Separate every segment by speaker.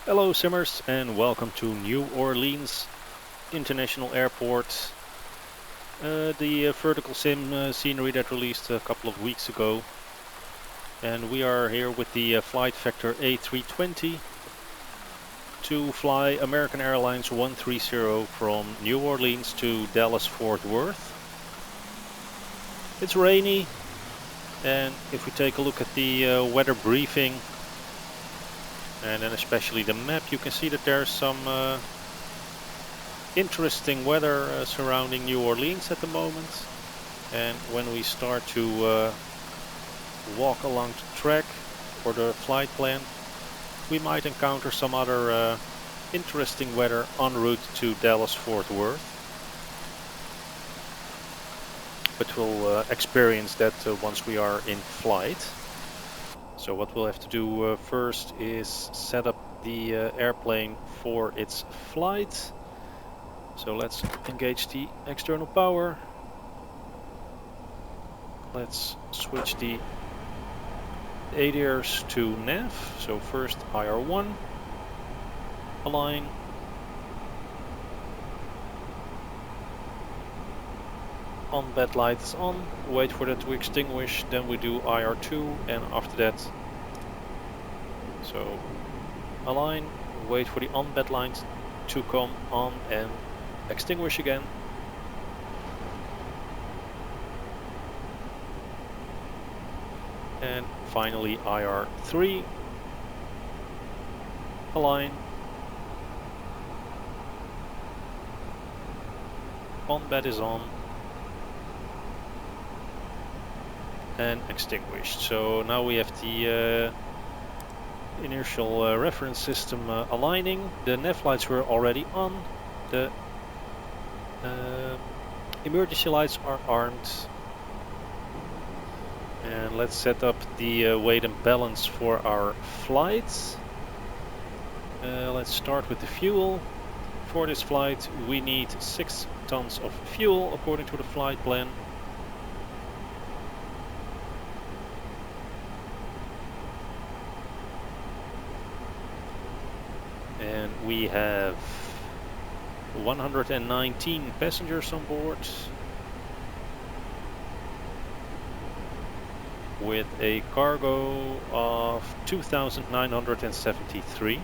Speaker 1: Hello Simmers and welcome to New Orleans International Airport. The VerticalSim scenery that released a couple of weeks ago. And we are here with the FlightFactor A320 to fly American Airlines 130 from New Orleans to Dallas-Fort Worth. It's rainy, and if we take a look at the weather briefing and then especially the map, you can see that there's some interesting weather surrounding New Orleans at the moment. And when we start to walk along the track or the flight plan, we might encounter some other interesting weather en route to Dallas-Fort Worth. But we'll experience that once we are in flight. So what we'll have to do first is set up the airplane for its flight. So let's engage the external power. Let's switch the ADRs to nav. So first IR1, align. On bed light is on, wait for that to extinguish, then we do IR2 and after that, so align, wait for the on bed light to come on and extinguish again. And finally IR3, align, on bed is on, and extinguished. So now we have the inertial reference system aligning. The nav lights were already on. The emergency lights are armed. And let's set up the weight and balance for our flight. Let's start with the fuel. For this flight we need 6 tons of fuel according to the flight plan. And we have 119 passengers on board with a cargo of 2,973.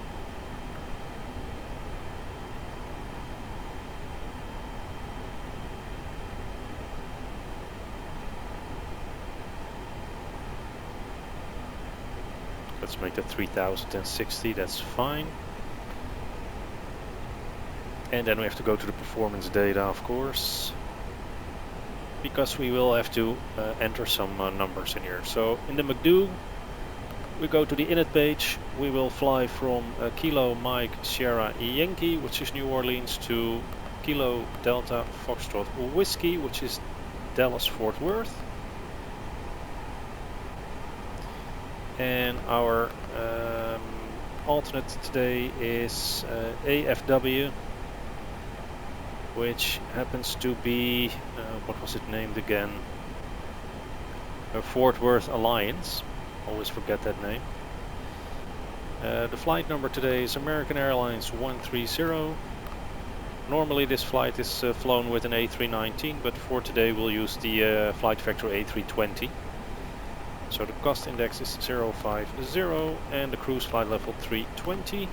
Speaker 1: Let's make that 3,060, that's fine. And then we have to go to the performance data, of course, because we will have to enter some numbers in here. So in the McDo, we go to the init page. We will fly from Kilo Mike Sierra Yankee, which is New Orleans, to Kilo Delta Foxtrot Whiskey, which is Dallas-Fort Worth. And our alternate today is AFW, which happens to be, what was it named again? Fort Worth Alliance. Always forget that name. The flight number today is American Airlines 130. Normally this flight is flown with an A319, but for today we'll use the FlightFactor A320. So the cost index is 050 and the cruise flight level 320.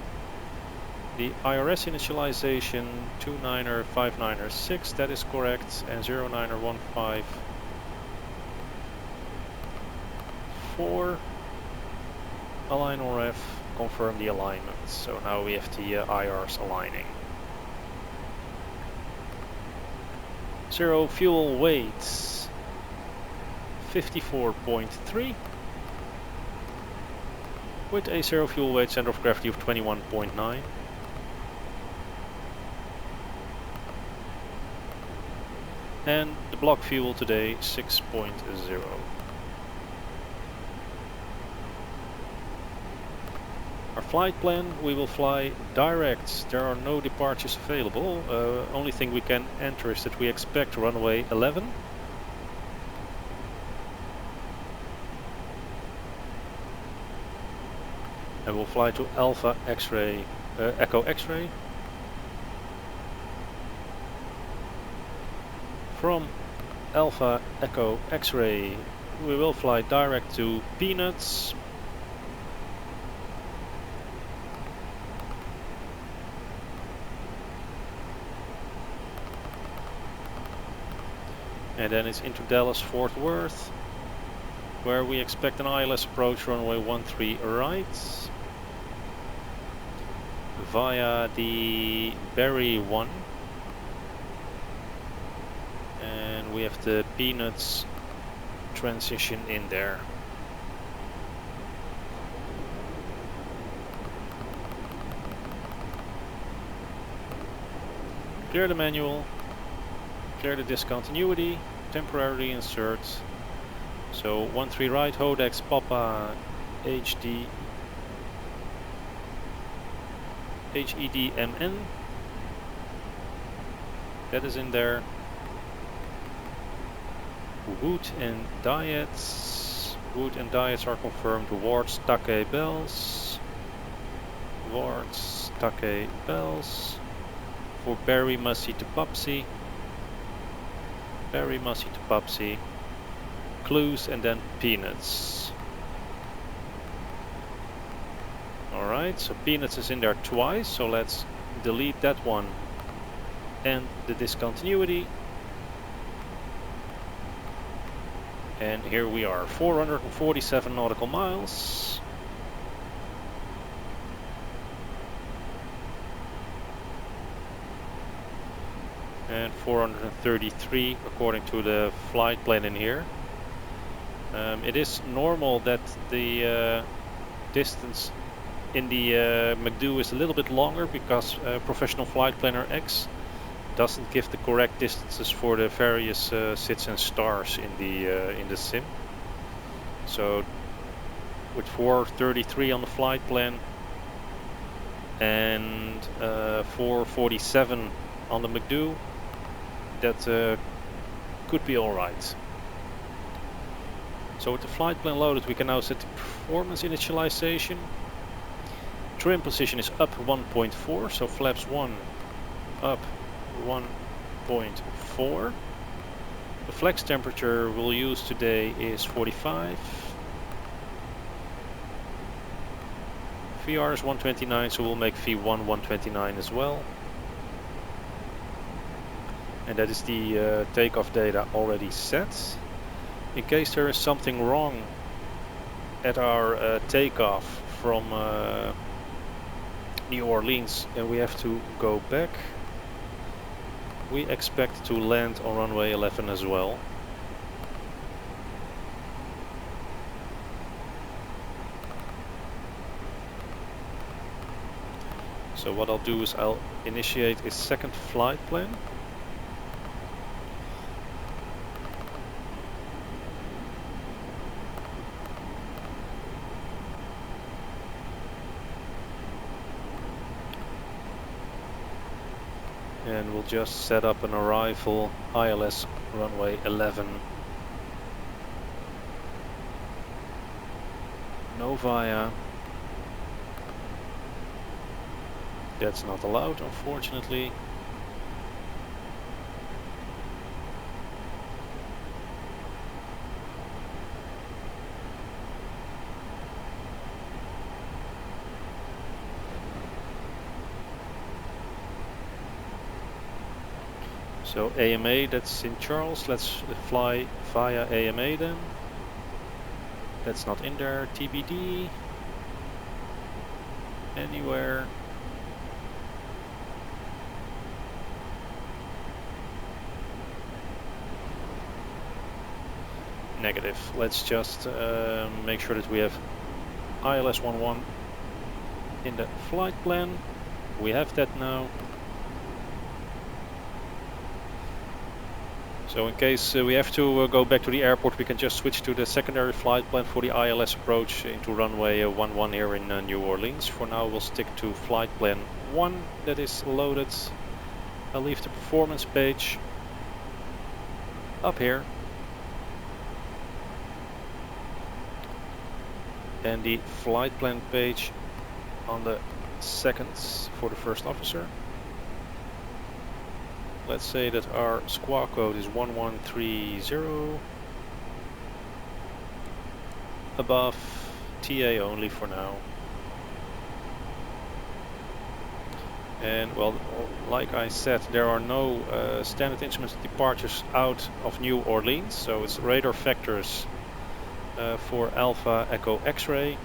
Speaker 1: The IRS initialization 29596, that is correct, and 09154. Align on ref, confirm the alignment. So now we have the IRs aligning. 0 fuel weight 54.3 with a 0 fuel weight center of gravity of 21.9. And the block fuel today 6.0. Our flight plan, we will fly direct. There are no departures available. Only thing we can enter is that we expect runway 11. And we'll fly to Alpha X-Ray Echo X-ray. From Alpha Echo X-ray we will fly direct to Peanuts. And then it's into Dallas Fort Worth, where we expect an ILS approach runway 13 right via the Berry 1, and we have the Peanuts transition in there. Clear the manual, clear the discontinuity, temporarily insert. So 13 right, Hodex Papa HD HEDMN, that is in there. Wood and diets are confirmed. Wards Take Bells, Wards Take Bells. For Barry Mussy to Pupsy, Barry Mussy to Pupsy, Clues and then Peanuts. Alright, so Peanuts is in there twice, so let's delete that one and the discontinuity. And here we are, 447 nautical miles. And 433 according to the flight plan in here. It is normal that the distance in the McDo is a little bit longer because Professional Flight Planner X doesn't give the correct distances for the various sits and stars in the sim. So with 433 on the flight plan and 447 on the McDo, that could be alright. So with the flight plan loaded, we can now set the performance initialization. Trim position is up 1.4, so flaps 1 up 1.4. The flex temperature we'll use today is 45. VR is 129, so we'll make V1 129 as well. And that is the takeoff data already set. In case there is something wrong at our takeoff from New Orleans and we have to go back, we expect to land on runway 11 as well. So what I'll do is I'll initiate a second flight plan. And we'll just set up an arrival ILS runway 11. No via. That's not allowed, unfortunately. So AMA, that's in Charles. Let's fly via AMA then. That's not in there. TBD. Anywhere. Negative. Let's just make sure that we have ILS 11 in the flight plan. We have that now. So in case we have to go back to the airport, we can just switch to the secondary flight plan for the ILS approach into runway 11 here in New Orleans. For now we'll stick to flight plan 1 that is loaded. I'll leave the performance page up here. And the flight plan page on the seconds for the first officer. Let's say that our squawk code is 1130. Above TA only for now. And well, like I said, there are no standard instruments departures out of New Orleans, so it's radar vectors for Alpha Echo X-ray.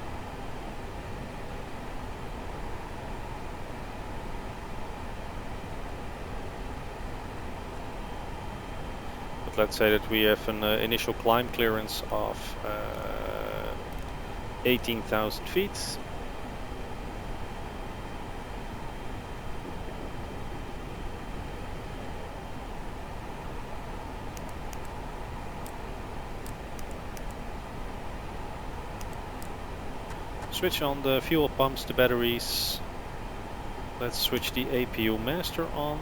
Speaker 1: But let's say that we have an initial climb clearance of 18,000 feet. Switch on the fuel pumps, the batteries. Let's switch the APU master on.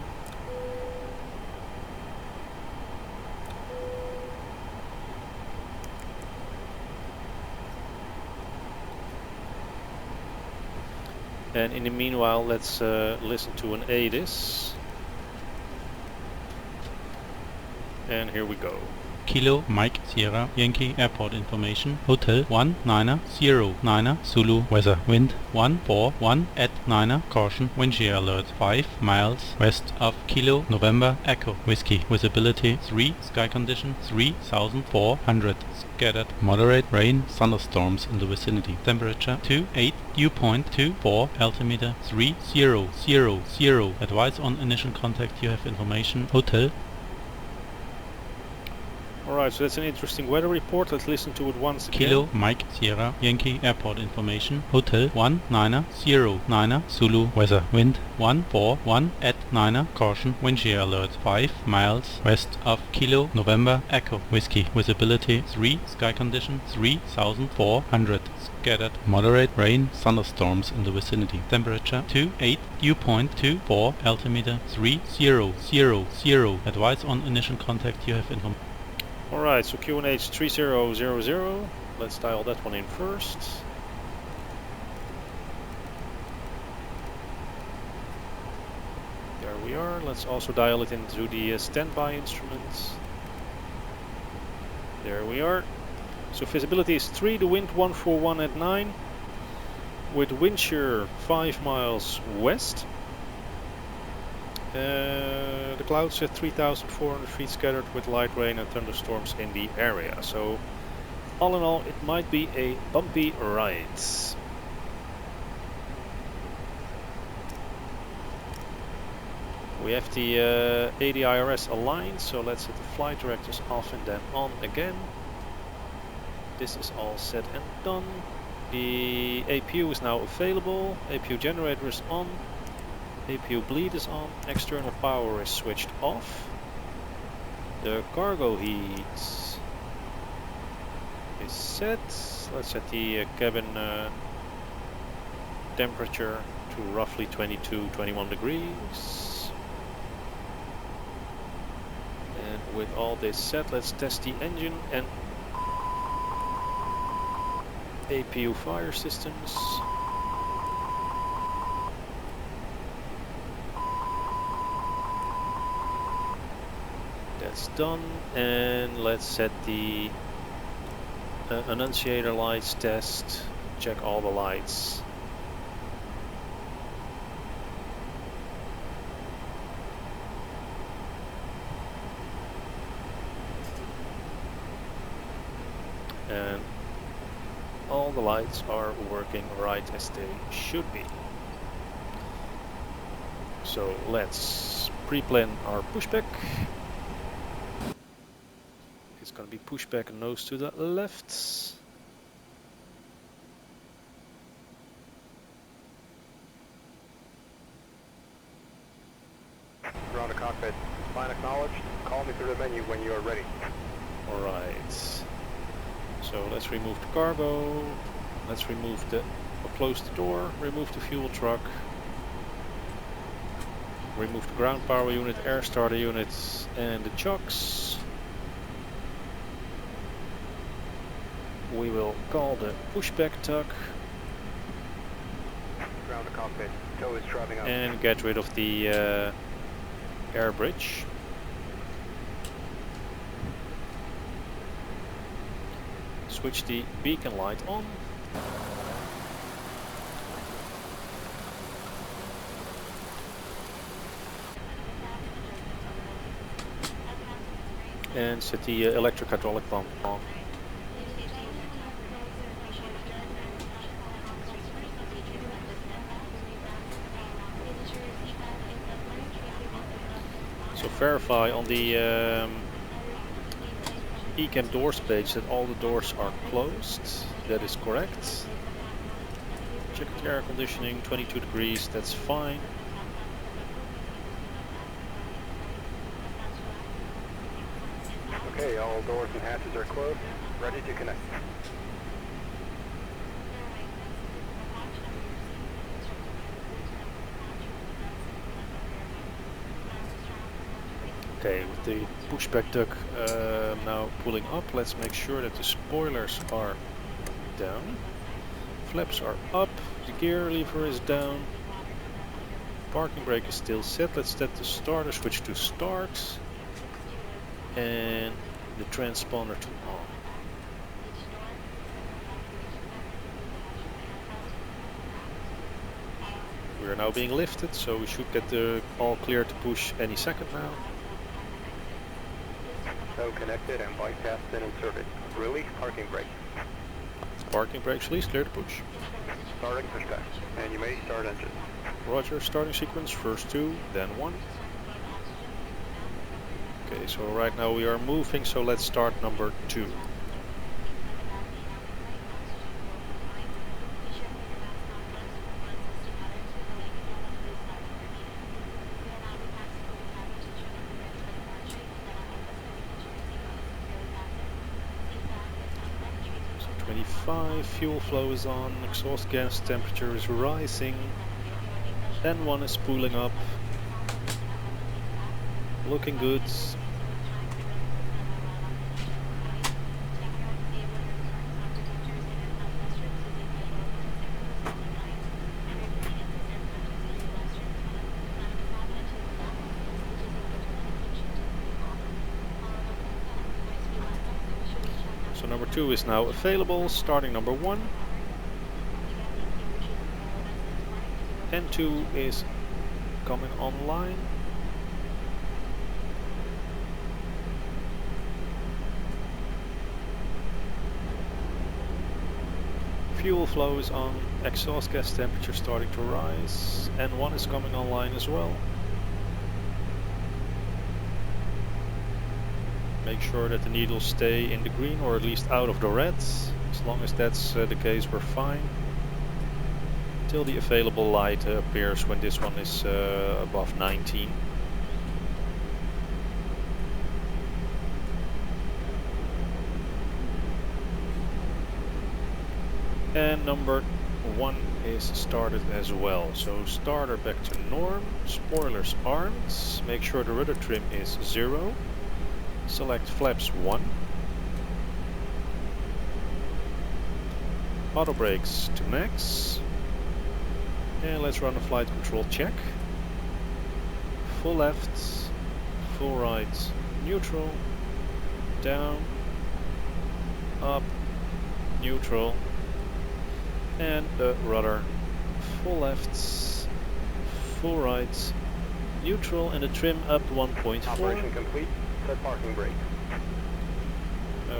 Speaker 1: And in the meanwhile, let's listen to an ADIS. And here we go.
Speaker 2: Kilo Mike Sierra Yankee Airport information. Hotel 190 Zulu. Weather wind 141 at 9. Caution wind shear alert 5 miles west of Kilo November Echo Whiskey. Visibility 3. Sky condition 3400. Scattered moderate rain thunderstorms in the vicinity. Temperature 28. Dew point 24. Altimeter 3000. Advise on initial contact. You have information. Hotel.
Speaker 1: Alright, so that's an interesting weather report. Let's listen to it once again.
Speaker 2: Kilo Mike Sierra Yankee Airport information. Hotel 190 Zulu. Weather wind 141 at 9. Caution wind shear alert 5 miles west of Kilo November Echo Whiskey. Visibility 3. Sky condition 3400. Scattered moderate rain thunderstorms in the vicinity. Temperature 28. Dew point 24. Altimeter 3000. Advise on initial contact. You have information.
Speaker 1: Alright, so QNH 3000. Let's dial that one in first. There we are. Let's also dial it into the standby instruments. There we are. So visibility is 3, the wind 141 at 9. With wind shear 5 miles west. The clouds at 3,400 feet scattered with light rain and thunderstorms in the area. So all in all, it might be a bumpy ride. We have the ADIRS aligned, so let's set the flight directors off and then on again. This is all set and done. The APU is now available. APU generator is on. APU bleed is on, external power is switched off. The cargo heat is set. Let's set the cabin temperature to roughly 22-21 degrees. And with all this set, let's test the engine and APU fire systems. That's done, and let's set the annunciator lights test, check all the lights. And all the lights are working right as they should be. So let's pre-plan our pushback. It's going to be pushback and nose to the left.
Speaker 3: Ground to cockpit. Fine, acknowledged. Call me through the menu when you are ready.
Speaker 1: Alright. So let's remove the cargo. Let's remove the... or close the door. Remove the fuel truck. Remove the ground power unit, air starter units, and the chocks. We will call the pushback tug.
Speaker 3: ground to cockpit. Tow is driving up.
Speaker 1: And get rid of the air bridge. Switch the beacon light on. And set the electric hydraulic pump on. So verify on the ECAM doors page that all the doors are closed. That is correct. Check the air conditioning, 22 degrees, that's fine.
Speaker 3: Okay, all doors and hatches are closed. Ready to connect.
Speaker 1: Okay, with the pushback duct now pulling up, let's make sure that the spoilers are down. Flaps are up, the gear lever is down. Parking brake is still set. Let's set the starter switch to start. And the transponder to on. We are now being lifted, so we should get the all clear to push any second now.
Speaker 3: Tow connected and bypass been inserted. Release parking brake.
Speaker 1: Parking brakes released, clear to push.
Speaker 3: Starting pushback. And you may start engine.
Speaker 1: Roger, starting sequence, first 2, then 1. Okay, so right now we are moving, so let's start number 2. So 25, fuel flow is on, exhaust gas temperature is rising, N1 is spooling up, looking good. So number 2 is now available, starting number 1. N2 is coming online. Fuel flow is on, exhaust gas temperature starting to rise. N1 is coming online as well. Make sure that the needles stay in the green or at least out of the red. As long as that's the case, we're fine. Till the available light appears when this one is above 19. And number 1 is started as well. So starter back to norm, spoilers armed, make sure the rudder trim is 0. Select flaps 1. Auto brakes to max. And let's run a flight control check. Full left, full right, neutral, down, up, neutral, and the rudder full left, full right, neutral, and the trim up 1.4.
Speaker 3: Operation complete. Set parking brake.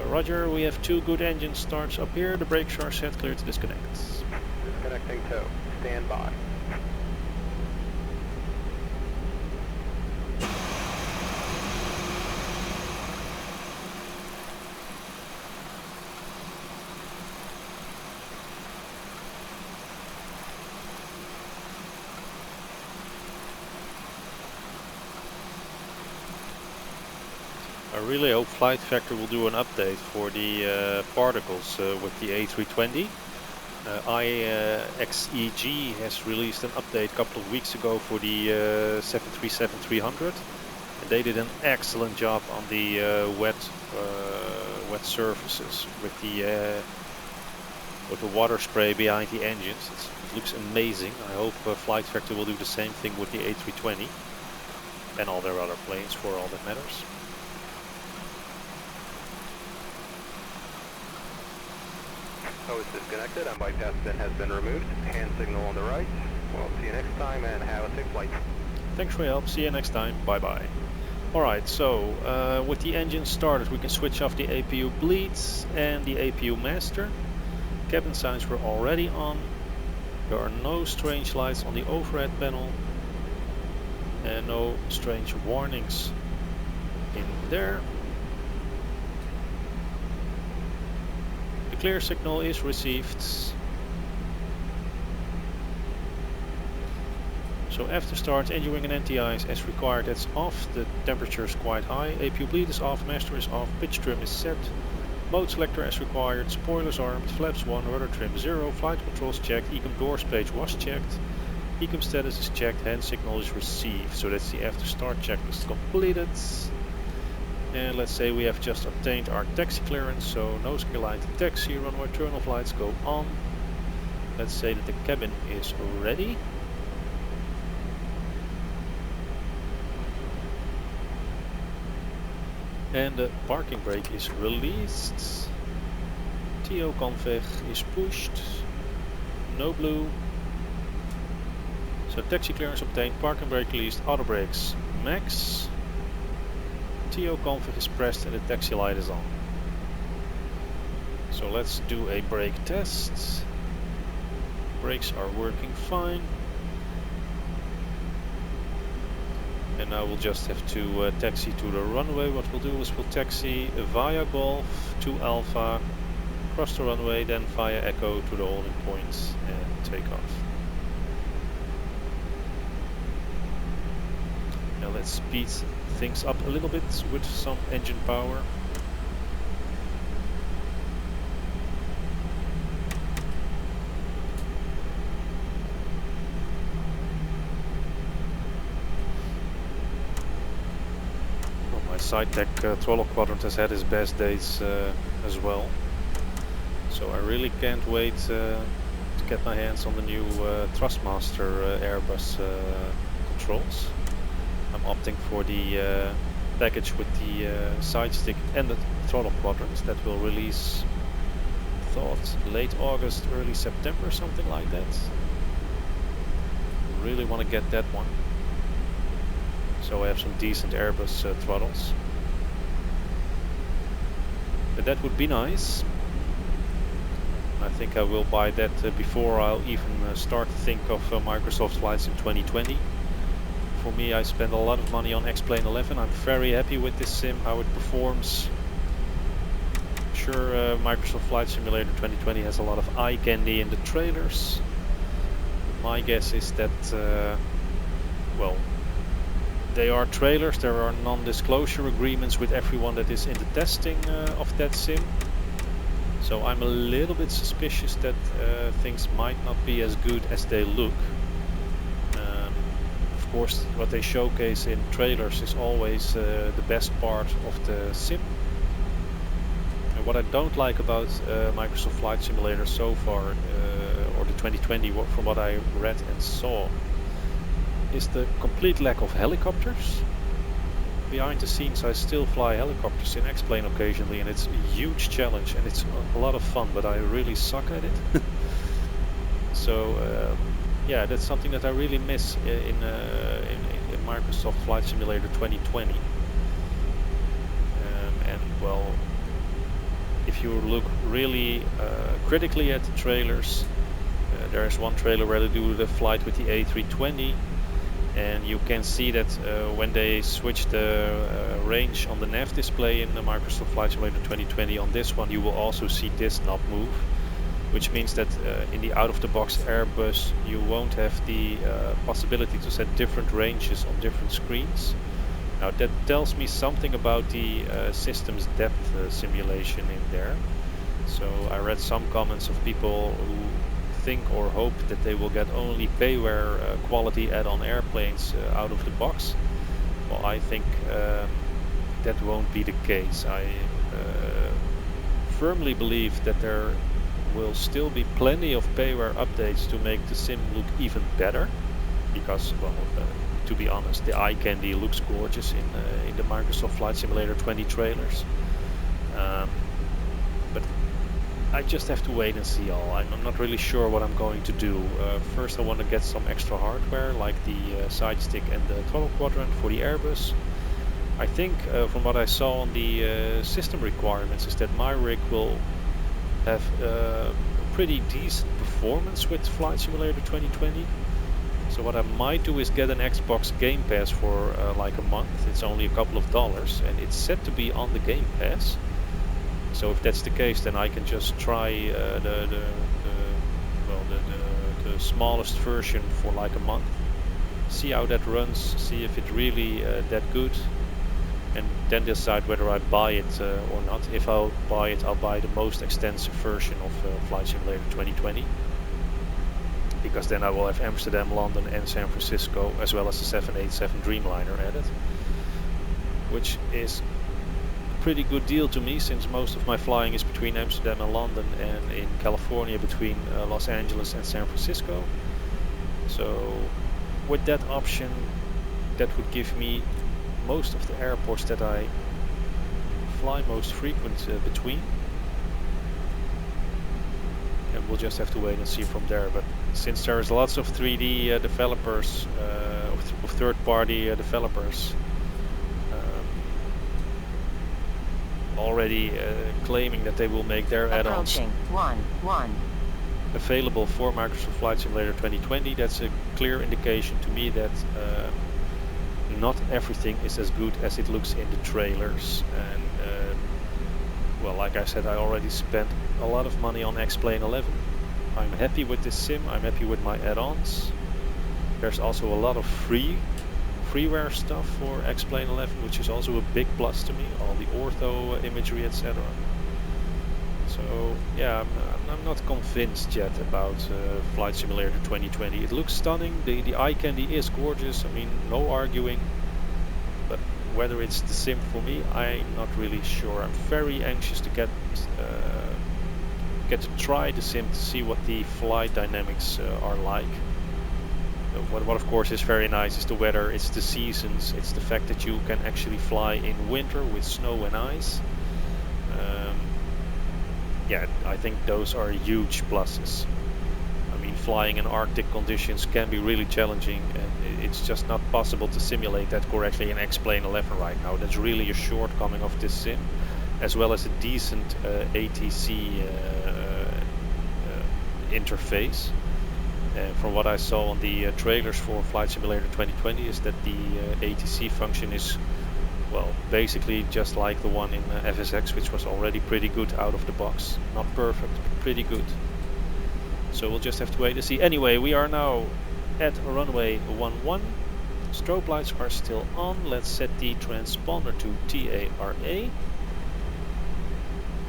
Speaker 1: Roger, we have 2 good engine starts up here. The brakes are set, clear to disconnect.
Speaker 3: Disconnecting tow. Stand by.
Speaker 1: I really hope FlightFactor will do an update for the particles with the A320. IXEG has released an update a couple of weeks ago for the 737-300. And they did an excellent job on the wet surfaces with the with the water spray behind the engines. It looks amazing. I hope FlightFactor will do the same thing with the A320 and all their other planes for all that matters.
Speaker 3: Hose disconnected and bypass pin has been removed. Hand signal on the right. We'll see you next time and have a safe flight.
Speaker 1: Thanks for your help. See you next time. Bye bye. Alright, so with the engine started, we can switch off the APU bleeds and the APU master. Cabin signs were already on. There are no strange lights on the overhead panel and no strange warnings in there. The clear signal is received. So after start, engine wing and NTIs as required, that's off. The temperature is quite high. APU bleed is off, master is off, pitch trim is set. Mode selector as required, spoilers armed, flaps 1, rudder trim 0, flight controls checked, ECAM doors page was checked, ECAM status is checked, hand signal is received. So that's the after start checklist completed. And let's say we have just obtained our taxi clearance, so nose clear line to taxi, runway terminal flights go on. Let's say that the cabin is ready. And the parking brake is released. TO config is pushed. No blue. So taxi clearance obtained, parking brake released, auto brakes max. TO config is pressed and the taxi light is on. So let's do a brake test. Brakes are working fine. And now we'll just have to taxi to the runway. What we'll do is we'll taxi via Golf to Alpha, cross the runway, then via Echo to the holding point and take off. Now let's speed things up a little bit with some engine power. SideTech throttle quadrant has had his best days as well, so I really can't wait to get my hands on the new Thrustmaster Airbus controls. I'm opting for the package with the side stick and the throttle quadrants that will release, thought late August, early September, something like that. Really want to get that one. So I have some decent Airbus throttles. But that would be nice. I think I will buy that before I'll even start to think of Microsoft flights in 2020. For me, I spend a lot of money on X-Plane 11. I'm very happy with this sim, how it performs. Sure, Microsoft Flight Simulator 2020 has a lot of eye candy in the trailers. My guess is that, well, they are trailers, there are non-disclosure agreements with everyone that is in the testing of that sim. So I'm a little bit suspicious that things might not be as good as they look. Of course, what they showcase in trailers is always the best part of the sim. And what I don't like about Microsoft Flight Simulator so far, or the 2020 from what I read and saw, is the complete lack of helicopters. Behind the scenes I still fly helicopters in X-Plane occasionally, and it's a huge challenge and it's a lot of fun, but I really suck at it. So yeah, that's something that I really miss in Microsoft Flight Simulator 2020. And well, if you look really critically at the trailers, there's one trailer where they do the flight with the A320. And you can see that when they switch the range on the nav display in the Microsoft Flight Simulator 2020, on this one you will also see this knob move, which means that in the out-of-the-box Airbus you won't have the possibility to set different ranges on different screens. Now that tells me something about the system's depth simulation in there. So I read some comments of people who think or hope that they will get only payware quality add-on airplanes out of the box. Well, I think that won't be the case. I firmly believe that there will still be plenty of payware updates to make the sim look even better. Because, well, to be honest, the eye candy looks gorgeous in the Microsoft Flight Simulator 20 trailers. But I just have to wait and see all. I'm not really sure what I'm going to do. First I want to get some extra hardware like the side stick and the throttle quadrant for the Airbus. I think from what I saw on the system requirements is that my rig will have pretty decent performance with Flight Simulator 2020. So what I might do is get an Xbox Game Pass for like a month. It's only a couple of dollars and it's set to be on the Game Pass. So if that's the case, then I can just try the smallest version for like a month. See how that runs, see if it's really that good. And then decide whether I buy it or not. If I'll buy it, I'll buy the most extensive version of Flight Simulator 2020. Because then I will have Amsterdam, London and San Francisco, as well as the 787 Dreamliner added. Which is a pretty good deal to me, since most of my flying is between Amsterdam and London, and in California between Los Angeles and San Francisco. So with that option, that would give me most of the airports that I fly most frequent between. And we'll just have to wait and see from there. But since there's lots of 3D developers, of third-party developers already claiming that they will make their add-ons available for Microsoft Flight Simulator 2020, that's a clear indication to me that not everything is as good as it looks in the trailers. And well, like I said, I already spent a lot of money on X-Plane 11. I'm happy with this sim, I'm happy with my add-ons. There's also a lot of freeware stuff for X-Plane 11, which is also a big plus to me, all the ortho imagery, etc. So yeah, I'm not convinced yet about Flight Simulator 2020. It looks stunning, the eye candy is gorgeous, I mean, no arguing. But whether it's the sim for me, I'm not really sure. I'm very anxious to get to try the sim to see what the flight dynamics are like. What of course is very nice is the weather, it's the seasons, it's the fact that you can actually fly in winter with snow and ice. Yeah, I think those are huge pluses. I mean, flying in Arctic conditions can be really challenging, and it's just not possible to simulate that correctly in X-Plane 11 right now. That's really a shortcoming of this sim, as well as a decent ATC interface. And from what I saw on the trailers for Flight Simulator 2020 is that the ATC function is, well, basically just like the one in FSX, which was already pretty good out of the box. Not perfect, but pretty good. So we'll just have to wait to see. Anyway, we are now at runway 11. Strobe lights are still on. Let's set the transponder to TARA.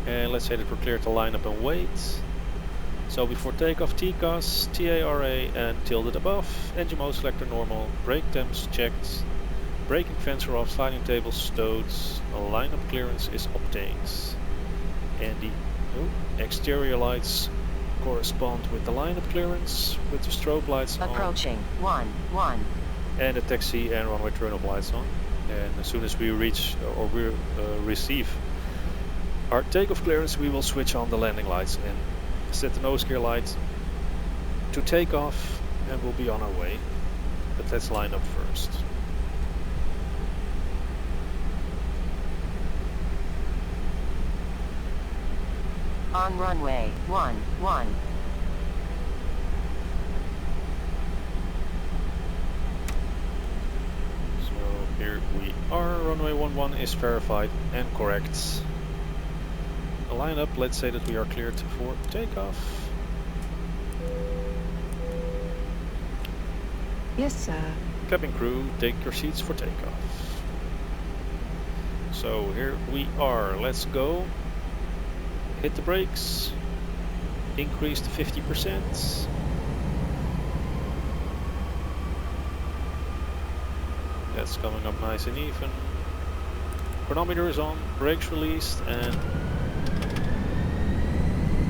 Speaker 1: And let's say that we're clear to line up and wait. So before takeoff, TCAS, TARA and tilted above. Engine mode selector normal. Brake temps checked. Braking fans are off, sliding tables stowed, lineup clearance is obtained. And the exterior lights correspond with the lineup clearance, with the strobe lights on.
Speaker 4: Approaching 1-1.
Speaker 1: And the taxi and runway turn-up lights on. And as soon as we reach or we receive our takeoff clearance, we will switch on the landing lights and set the nose gear light to take off, and we'll be on our way. But let's line up first.
Speaker 4: On runway 11.
Speaker 1: So here we are, runway 11 is verified and correct. Line up, let's say that we are cleared for takeoff.
Speaker 4: Yes, sir.
Speaker 1: Cabin crew, take your seats for takeoff. So here we are, let's go. Hit the brakes, increase to 50%. That's coming up nice and even. Chronometer is on, brakes released, and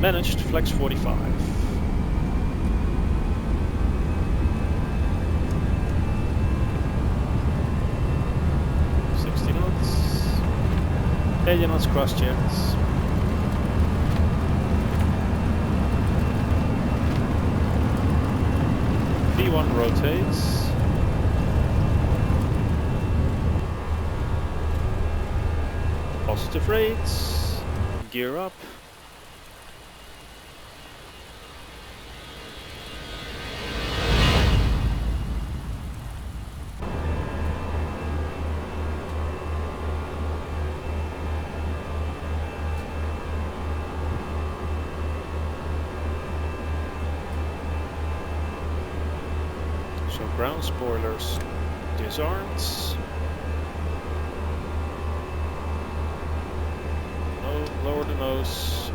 Speaker 1: Managed, flex 45. Knots. 80 knots cross checks. V1 rotates. Positive rates. Gear up. So ground spoilers disarmed. No, lower the nose.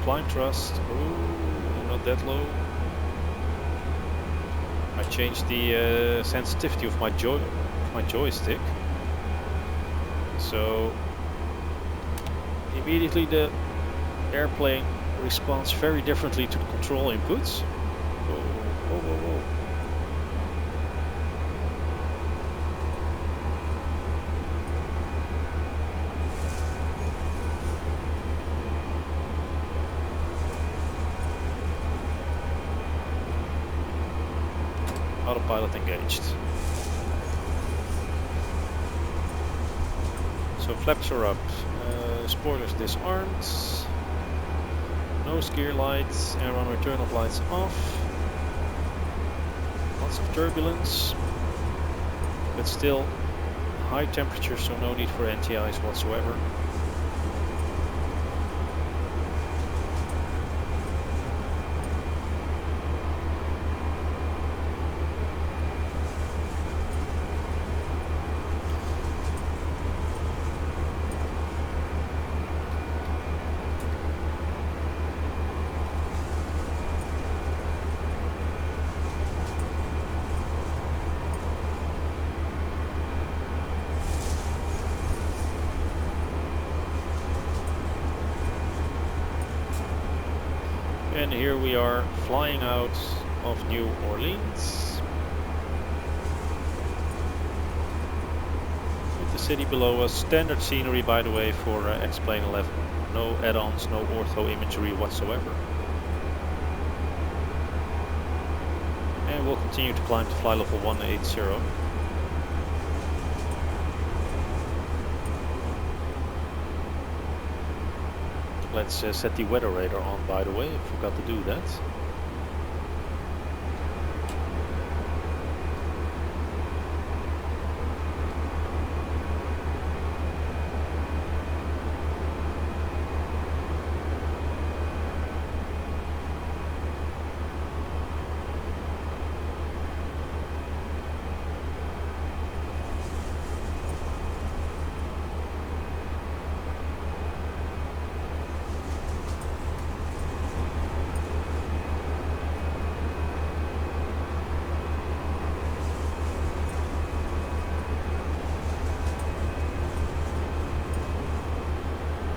Speaker 1: Climb thrust. Ooh, not that low. I changed the sensitivity of my joystick. So immediately the airplane responds very differently to the control inputs. Whoa, whoa, whoa, whoa. Autopilot engaged. So flaps are up, spoilers disarmed, nose gear lights, air runway turn-off lights off. Lots of turbulence, but still high temperature, so no need for NTIs whatsoever. And here we are flying out of New Orleans. With the city below us. Standard scenery, by the way, for X-Plane 11. No add-ons, no ortho imagery whatsoever. And we'll continue to climb to fly level 180. Let's set the weather radar on, by the way. I forgot to do that.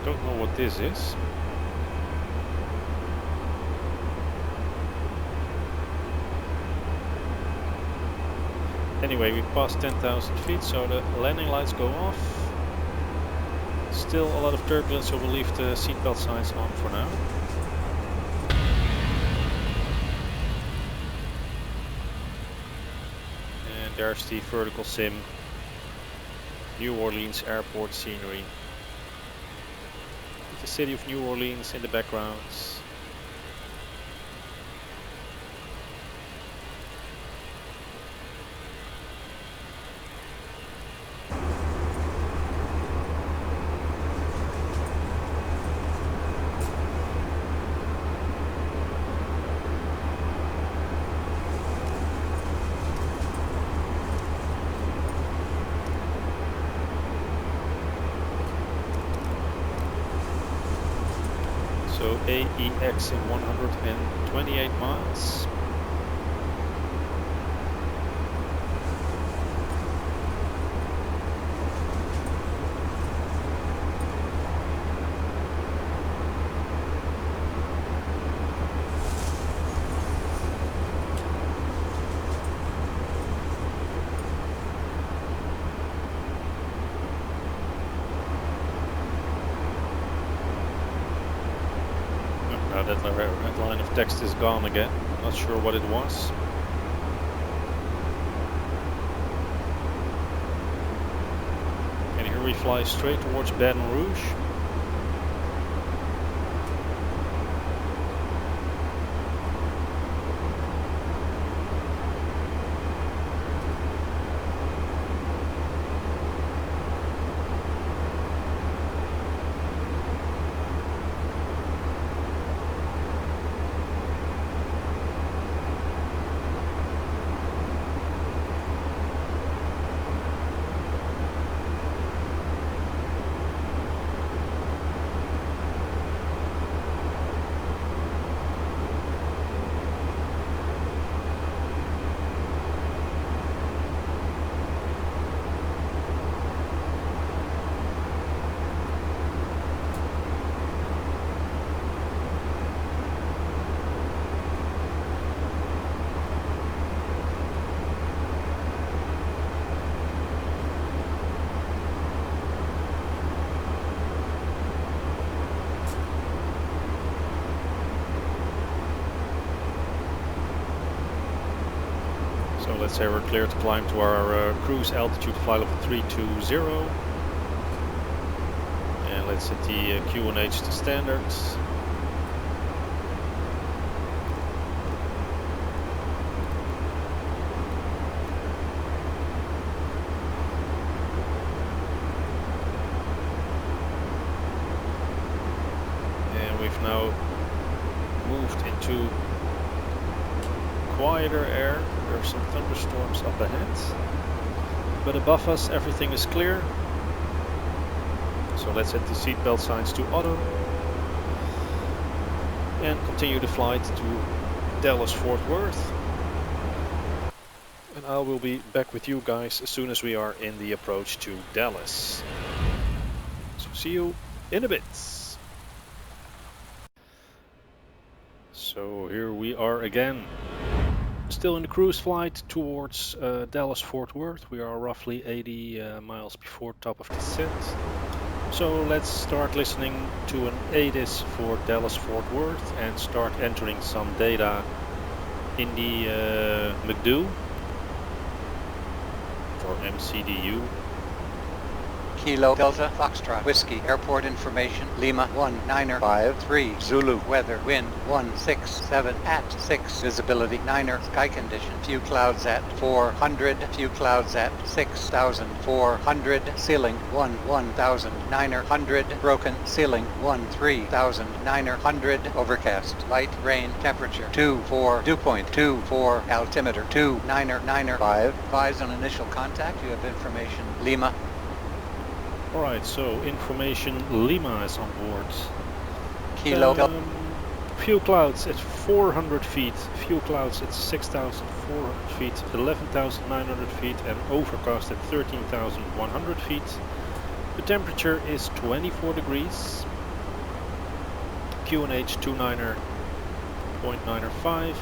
Speaker 1: Don't know what this is. Anyway, we passed 10,000 feet, so the landing lights go off. Still a lot of turbulence, so we'll leave the seatbelt signs on for now. And there's the VerticalSim New Orleans airport scenery. The city of New Orleans in the background. So AEX in 128 miles. That red line of text is gone again. Not sure what it was. And here we fly straight towards Baton Rouge. So let's say we're clear to climb to our cruise altitude flight level 320. And let's set the QNH to standards. And we've now moved into quieter air. There are some thunderstorms up ahead, but above us everything is clear. So let's set the seatbelt signs to auto and continue the flight to Dallas Fort Worth. And I will be back with you guys as soon as we are in the approach to Dallas. So see you in a bit. So here we are again. Still in the cruise flight towards Dallas Fort Worth. We are roughly 80 miles before top of descent. So let's start listening to an ADIS for Dallas Fort Worth and start entering some data in the McDo for MCDU.
Speaker 5: Kilo Delta Foxtrot Whiskey Airport information Lima 1953 Zulu weather wind 167 at 6 visibility 9er sky condition few clouds at 400 few clouds at 6,400 ceiling 11,900 broken ceiling 13,900 overcast light rain temperature 24 dew point 24 altimeter 2995 advise on initial contact you have information Lima.
Speaker 1: Alright, so information Lima is on board.
Speaker 5: Kilo
Speaker 1: Few clouds at 400 feet, few clouds at 6,400 feet, 11,900 feet and overcast at 13,100 feet. The temperature is 24 degrees. QNH 29.905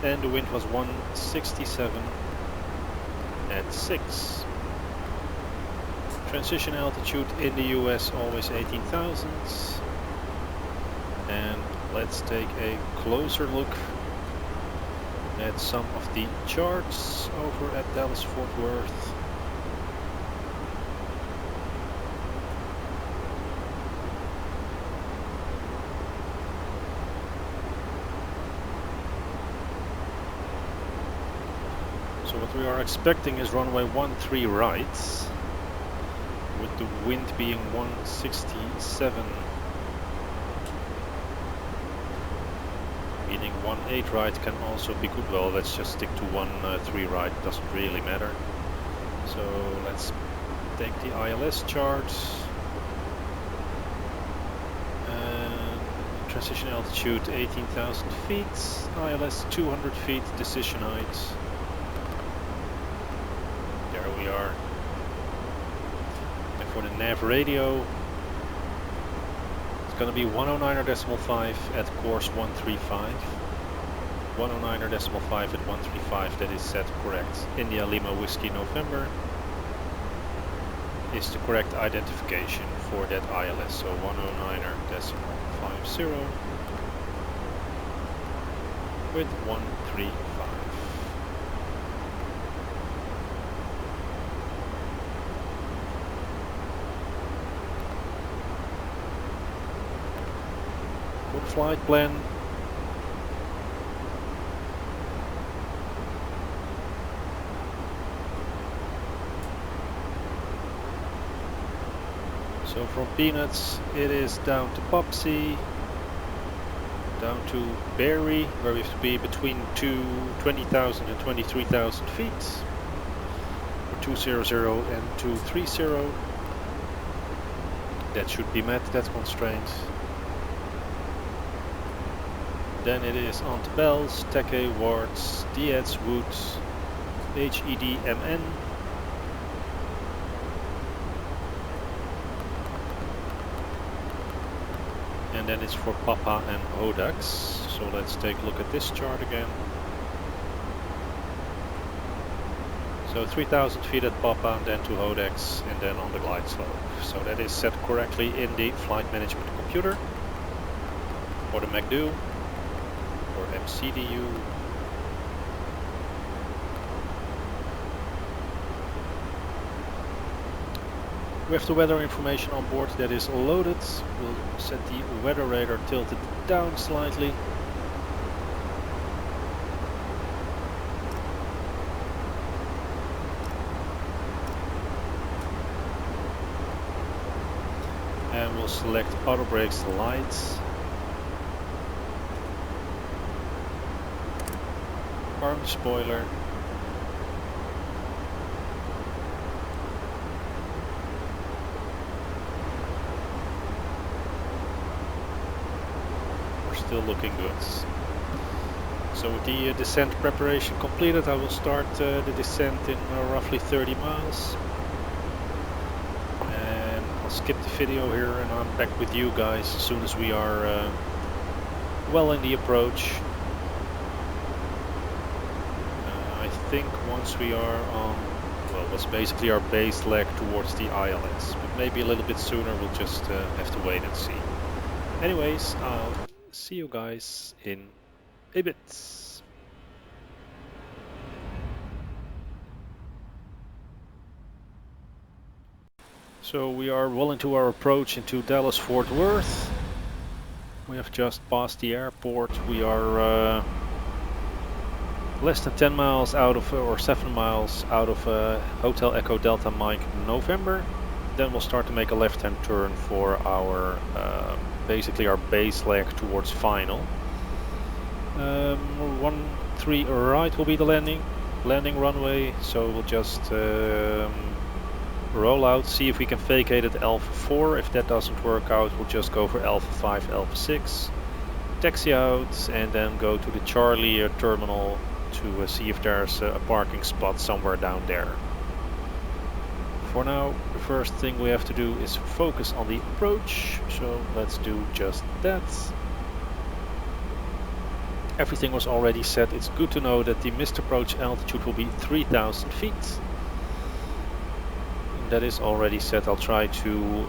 Speaker 1: and the wind was 167 at 6. Transition altitude in the US always 18,000. And let's take a closer look at some of the charts over at Dallas Fort Worth. So what we are expecting is runway 13 right, with the wind being 167, meaning 18 right can also be good. Well, let's just stick to 13 right, doesn't really matter. So let's take the ILS charts. Transition altitude 18,000 feet, ILS 200 feet, decision height. There we are. For the nav radio, it's going to be 109.5 at course 135. 109.5 at 135, that is set correct. India Lima Whiskey November is the correct identification for that ILS, so 109.5. 0 with 135. Good flight plan. So from Peanuts it is down to Popsy, down to Berry, where we have to be between 20,000 and 23,000 feet. 200 and 230. That should be met, that constraint. Then it is on to Bells, Take, Wards, Dietz, Woods, HEDMN. And then it's for Papa and Hodax. So let's take a look at this chart again. So 3,000 feet at Papa and then to Hodax and then on the glide slope. So that is set correctly in the flight management computer. Or the MacDo. Or MCDU. We have the weather information on board that is loaded. We'll set the weather radar tilted down slightly. And we'll select auto brakes lights. Arm spoiler. Still looking good. So with the descent preparation completed, I will start the descent in roughly 30 miles. And I'll skip the video here and I'm back with you guys as soon as we are well in the approach. I think once we are on, well, what's basically our base leg towards the ILS, but maybe a little bit sooner, we'll just have to wait and see. Anyways, I'll see you guys in a bit. So we are well into our approach into Dallas Fort Worth. We have just passed the airport. We are less than 10 miles out of, or 7 miles out of Hotel Echo Delta Mike November. Then we'll start to make a left-hand turn for our basically our base leg towards final. 13 right will be the landing runway, so we'll just roll out, see if we can vacate at Alpha 4. If that doesn't work out, we'll just go for Alpha 5, Alpha 6, taxi out and then go to the Charlie terminal to see if there's a parking spot somewhere down there. For now, the first thing we have to do is focus on the approach, so let's do just that. Everything was already set. It's good to know that the missed approach altitude will be 3,000 feet. That is already set. I'll try to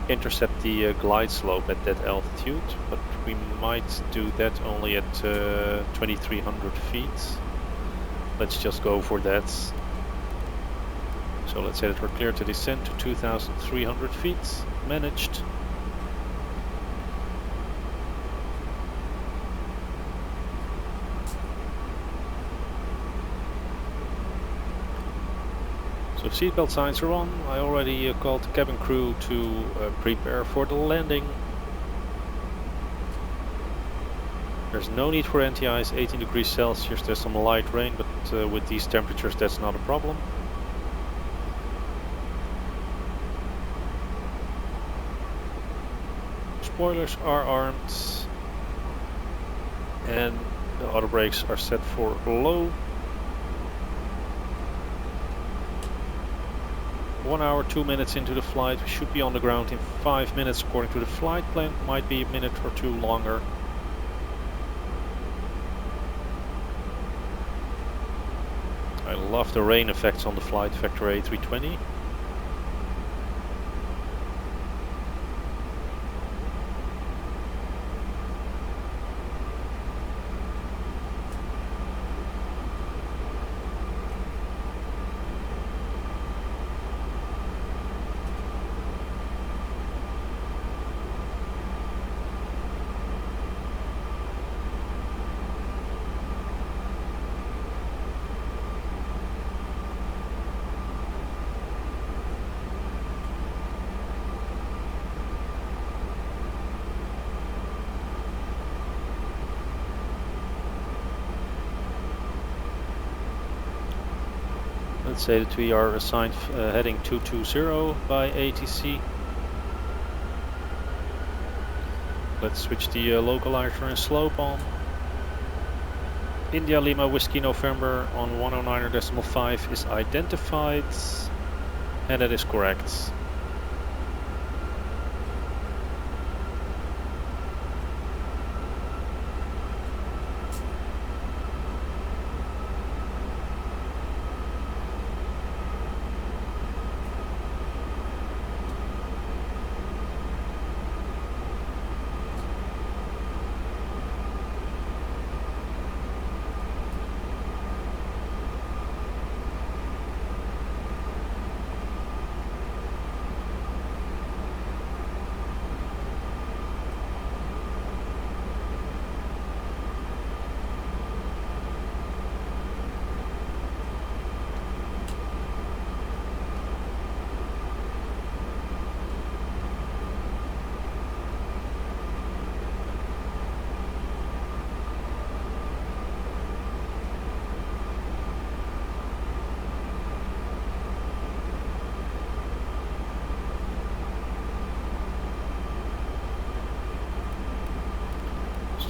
Speaker 1: intercept the glide slope at that altitude, but we might do that only at 2,300 feet. Let's just go for that. So let's say that we're clear to descend to 2,300 feet, managed. So seatbelt signs are on. I already called the cabin crew to prepare for the landing. There's no need for anti-ice, 18 degrees Celsius, there's some light rain, but with these temperatures that's not a problem. Spoilers are armed and the auto brakes are set for low. 1 hour, 2 minutes into the flight. We should be on the ground in 5 minutes according to the flight plan. Might be a minute or two longer. I love the rain effects on the FlightFactor A320. Let's say that we are assigned heading 220 by ATC. Let's switch the localizer and slope on. India Lima Whiskey November on 109.5 is identified, and that is correct.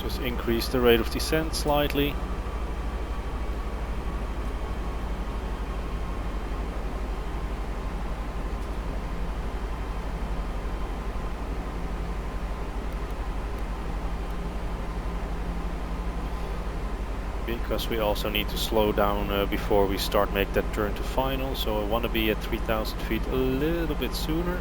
Speaker 1: Just increase the rate of descent slightly. Because we also need to slow down before we start make that turn to final, so I want to be at 3000 feet a little bit sooner.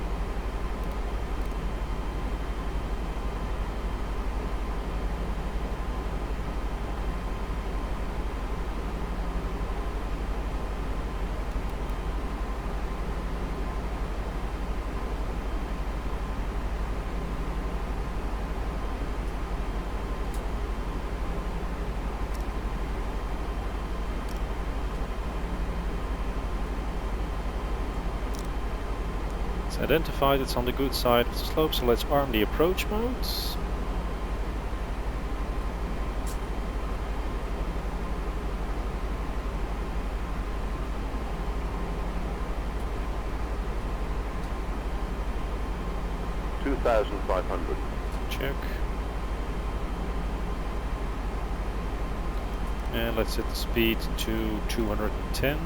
Speaker 1: Identified, it's on the good side of the slope, so let's arm the approach modes.
Speaker 3: $2,500.
Speaker 1: Check. And let's set the speed to 210.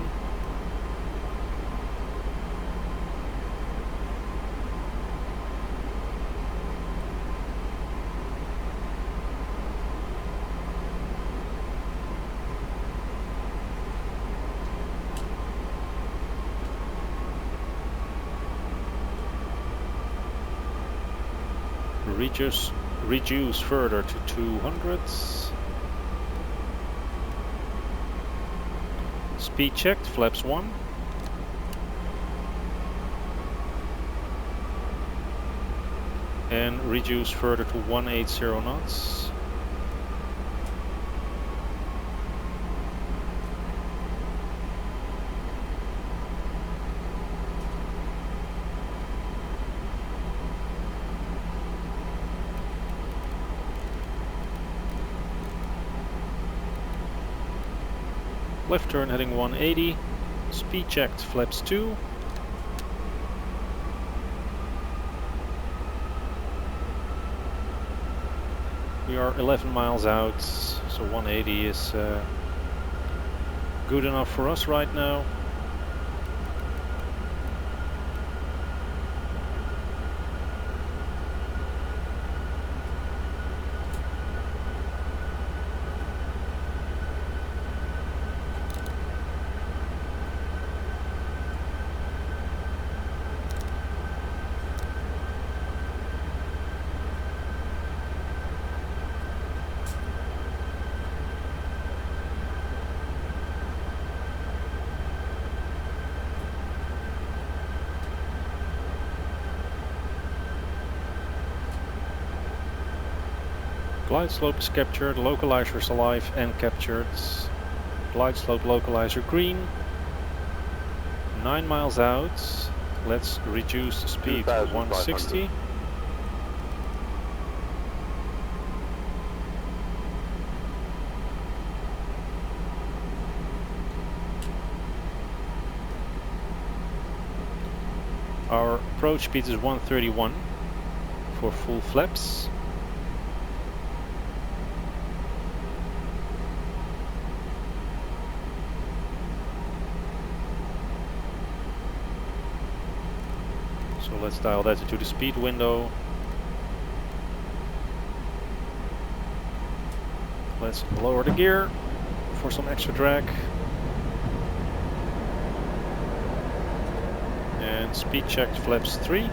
Speaker 1: Reduce further to 200. Speed checked, flaps 1. And reduce further to 180 knots. Left turn heading 180, speed checked, flaps 2. We are 11 miles out, so 180 is good enough for us right now. Glide slope is captured, localizer is alive and captured. Glide slope localizer green. 9 miles out. Let's reduce the speed to 160. Our approach speed is 131 for full flaps. So let's dial that into the speed window. Let's lower the gear for some extra drag. And speed checked flaps 3.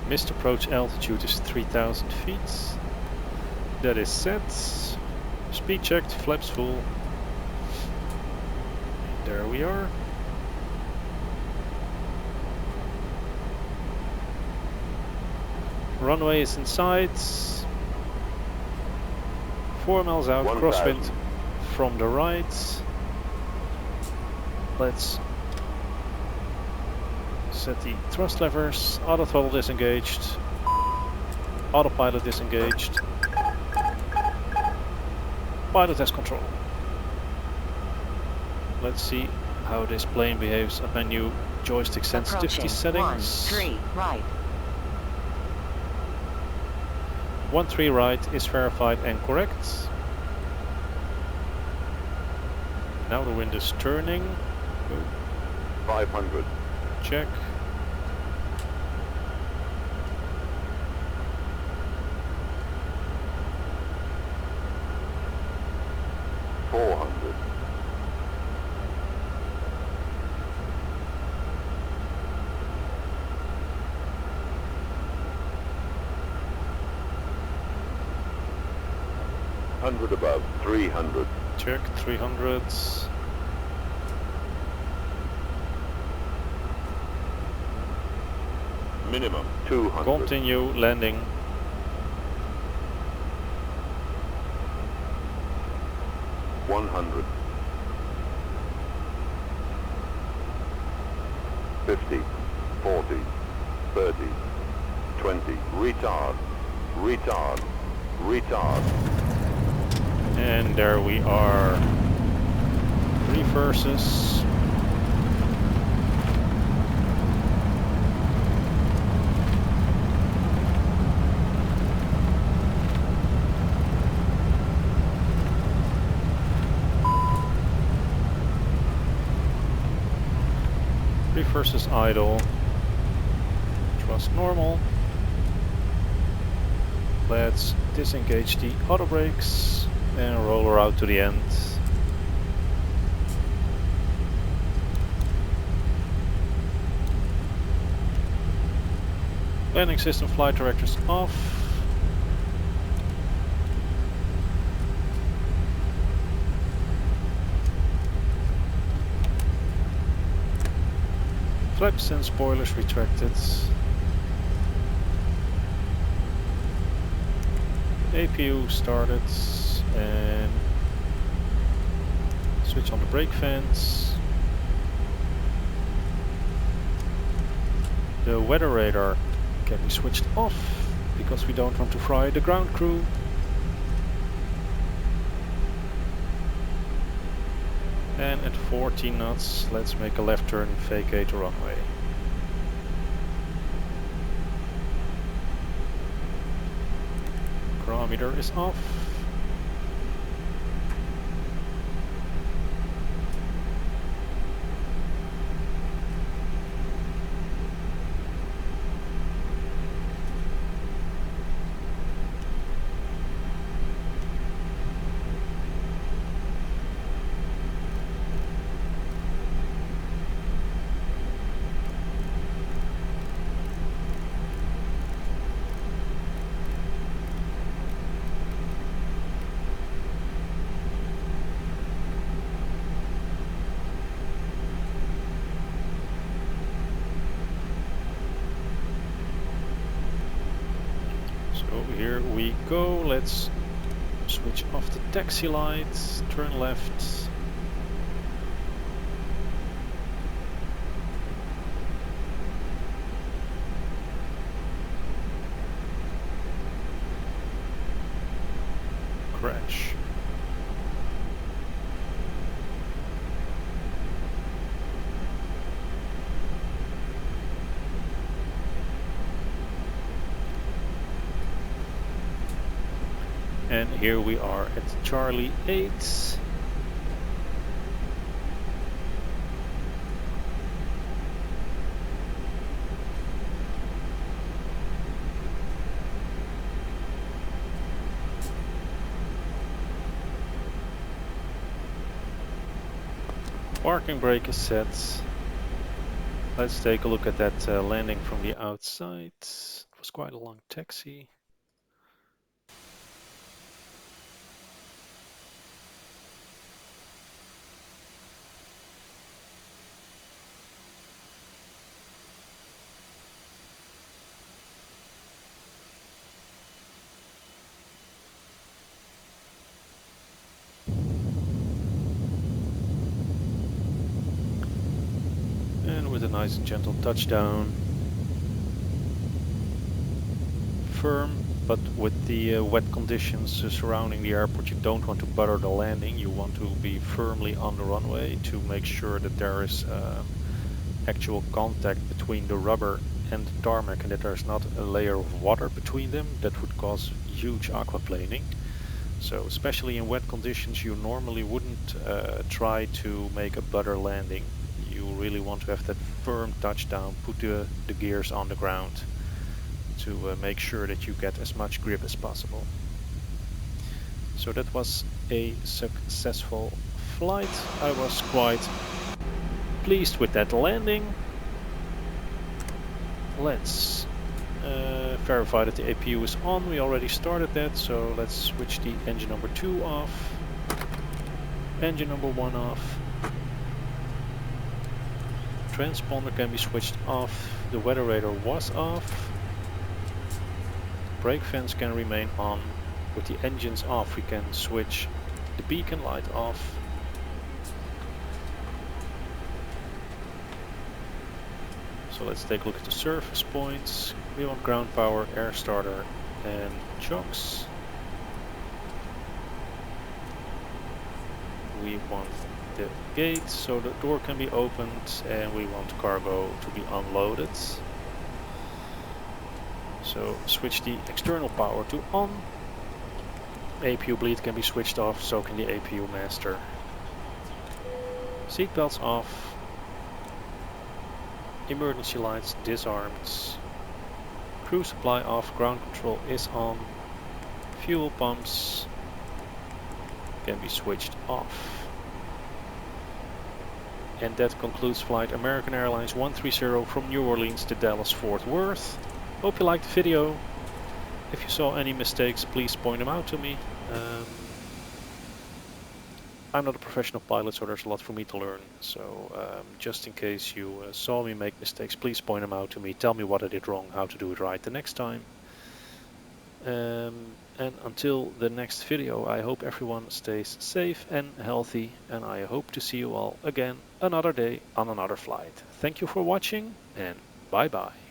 Speaker 1: Missed approach altitude is 3000 feet. That is set. Speed checked, flaps full. There we are. Runway is in sight. 4 miles out, crosswind from the right. Let's set the thrust levers. Auto throttle disengaged. Autopilot disengaged. Pilot has control. Let's see how this plane behaves at my new joystick sensitivity settings.
Speaker 4: 1-3 right.
Speaker 1: 1-3 right is verified and correct. Now the wind is turning.
Speaker 6: 500.
Speaker 1: Check.
Speaker 6: Above 300.
Speaker 1: Check 300.
Speaker 6: Minimum 200.
Speaker 1: Continue landing. $100.
Speaker 6: 50, 40, 30, 20. Retard. Retard. Retard.
Speaker 1: And there we are. Reverses. Reverses idle. Thrust normal. Let's disengage the auto brakes and roll her out to the end. Landing system flight directors off. Flaps and spoilers retracted. APU started and switch on the brake fans. The weather radar can be switched off because we don't want to fry the ground crew. And at 14 knots, let's make a left turn, vacate the runway. Chronometer is off. here we go. Let's switch off the taxi lights, turn left. Crash. And here we are at Charlie 8. Parking brake is set. Let's take a look at that landing from the outside. It was quite a long taxi. And with a nice and gentle touchdown. Firm, but with the wet conditions surrounding the airport, you don't want to butter the landing. You want to be firmly on the runway to make sure that there is actual contact between the rubber and the tarmac and that there's not a layer of water between them. That would cause huge aquaplaning. So especially in wet conditions, you normally wouldn't try to make a butter landing. You really want to have that firm touchdown, put the gears on the ground to make sure that you get as much grip as possible. So that was a successful flight. I was quite pleased with that landing. Let's verify that the APU is on. We already started that, so let's switch the engine number 2 off, engine number 1 off. Transponder can be switched off, the weather radar was off. Brake fans can remain on. With the engines off, we can switch the beacon light off. So let's take a look at the surface points. We want ground power, air starter and chocks. We want the gate so the door can be opened, and we want cargo to be unloaded. So switch the external power to on. APU bleed can be switched off, so can the APU master. Seatbelts off. Emergency lights disarmed. Crew supply off, ground control is on. Fuel pumps can be switched off. And that concludes flight American Airlines 130 from New Orleans to Dallas Fort Worth. Hope you liked the video. If you saw any mistakes, please point them out to me. I'm not a professional pilot, so there's a lot for me to learn. So just in case you saw me make mistakes, please point them out to me. Tell me what I did wrong, how to do it right the next time. And until the next video, I hope everyone stays safe and healthy. And I hope to see you all again another day on another flight. Thank you for watching, and bye bye.